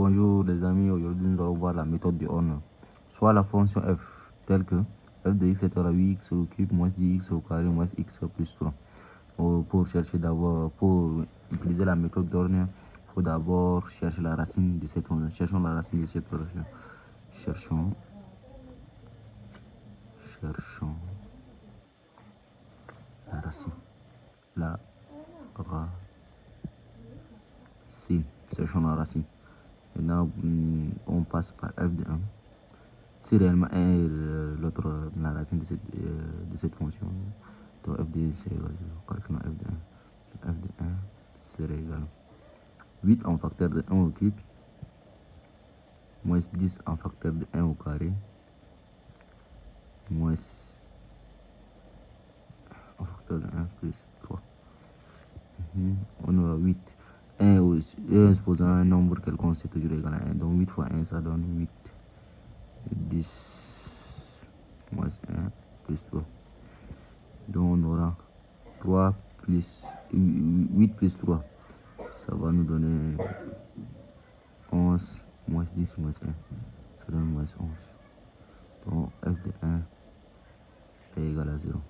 Bonjour les amis, aujourd'hui nous allons voir la méthode de Horner. Soit la fonction f telle que f de x est à la 8x au cube moins 10x au carré moins x plus 3. Pour chercher d'abord, pour utiliser la méthode d'Horner, il faut d'abord chercher la racine de cette fonction. Cherchons la racine de cette fonction. Cherchons la racine. Cherchons la racine. Maintenant, on passe par f de 1. Si réellement 1 est l'autre, la racine de cette fonction, donc f de 1 serait égal à 0. Calculons f de 1. F de 1 serait égal à 8 en facteur de 1 au cube, moins 10 en facteur de 1 au carré, moins en facteur de 1 plus 3. On aura 8. 1 supposant un nombre quelconque, c'est toujours égal à 1. Donc 8 fois 1, ça donne 8. 10 moins 1 plus 3. Donc on aura 3 plus 8 plus 3. Ça va nous donner 11 moins 10 moins 1. Ça donne moins 11. Donc f de 1 est égal à 0.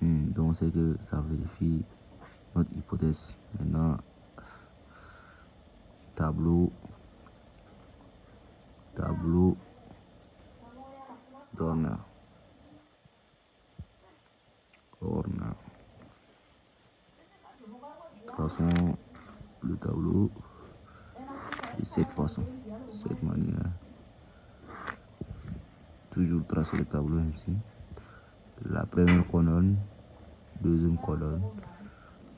Donc c'est que ça vérifie notre hypothèse. Maintenant, tableau d'Horner. Traçons le tableau de cette façon, de cette manière. Toujours tracer le tableau ainsi. La première colonne, deuxième colonne,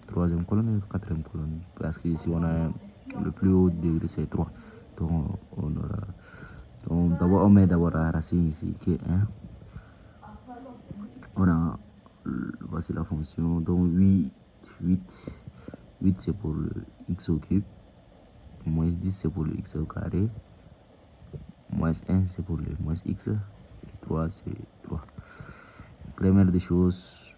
troisième colonne et quatrième colonne. Parce que ici on a le plus haut degré c'est 3. Donc on aura. Donc d'abord on met d'abord la racine ici qui est 1. Voici la fonction. Donc 8 c'est pour le x au cube, moins 10 c'est pour le x au carré, moins 1 c'est pour le moins x, et 3 c'est 3. Première des choses,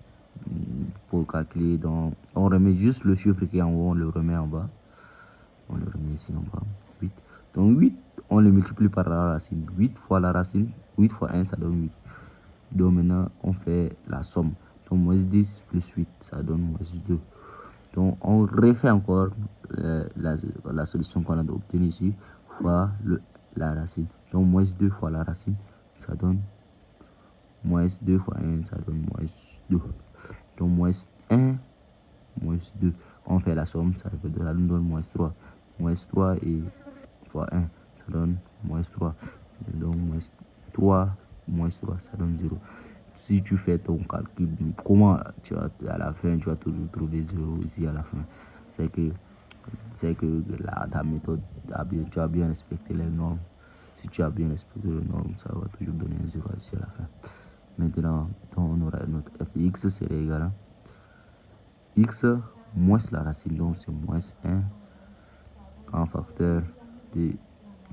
pour calculer, donc on remet juste le chiffre qui est en haut, on le remet en bas. On le remet ici en bas, 8. Donc 8, on le multiplie par la racine. 8 fois la racine, 8 fois 1, ça donne 8. Donc maintenant, on fait la somme. Donc moins 10 plus 8, ça donne moins 2. Donc on refait encore la solution qu'on a obtenue ici, fois la racine. Donc moins 2 fois la racine, ça donne moins 2 fois 1, ça donne moins 2. Donc moins 1, moins 2. On fait la somme, ça nous donne moins 3. Moins 3 et fois 1, ça donne moins 3. Donc moins 3, moins 3, ça donne 0. Si tu fais ton calcul, comment à la fin, tu vas toujours trouver 0 ici à la fin. C'est que ta méthode, tu as bien respecté les normes. Si tu as bien respecté les normes, ça va toujours donner un 0 ici à la fin. Maintenant, on aura notre f de x serait égal à x moins la racine, donc c'est moins 1 en facteur de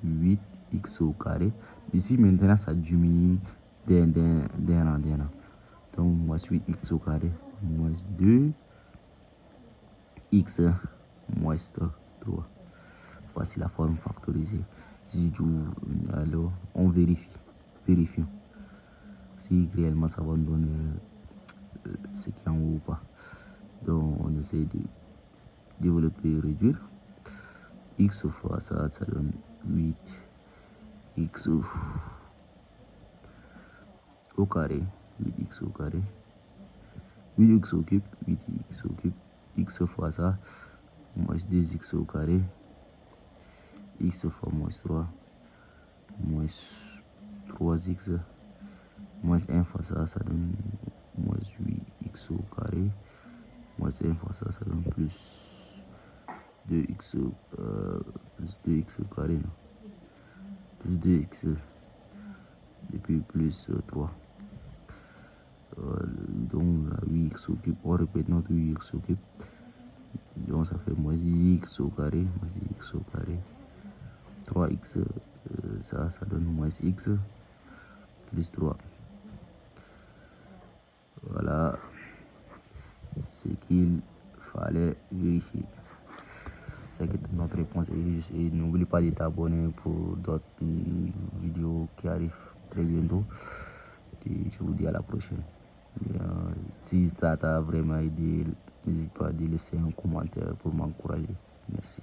8x au carré. Ici maintenant ça diminue d'un an. Donc moins 8x au carré moins 2x moins 3. Voici la forme factorisée. Alors on vérifions si réellement ça va nous donner ce qui est en haut ou pas. Donc on essaie de développer et réduire. X fois ça donne 8x au carré, 8x au carré, 8x au cube, 8x au cube, x fois ça, moins 2x au carré, x fois moins 3, moins 3x, moins 1 fois ça donne moins 8x au carré, moins 1 fois ça donne plus 2x, plus 2x au carré, non? Plus 2x, et puis plus 3. Donc 8x au cube, on répète notre 8x au cube. Donc ça fait moins 10x au carré, moins 10x au carré. 3x, ça donne moins x plus 3. Voilà ce qu'il fallait vérifier. c'est notre réponse. Et n'oublie pas de t'abonner pour d'autres vidéos qui arrivent très bientôt. Et je vous dis à la prochaine. Si ça t'a vraiment aidé, n'hésite pas à laisser un commentaire pour m'encourager. Merci.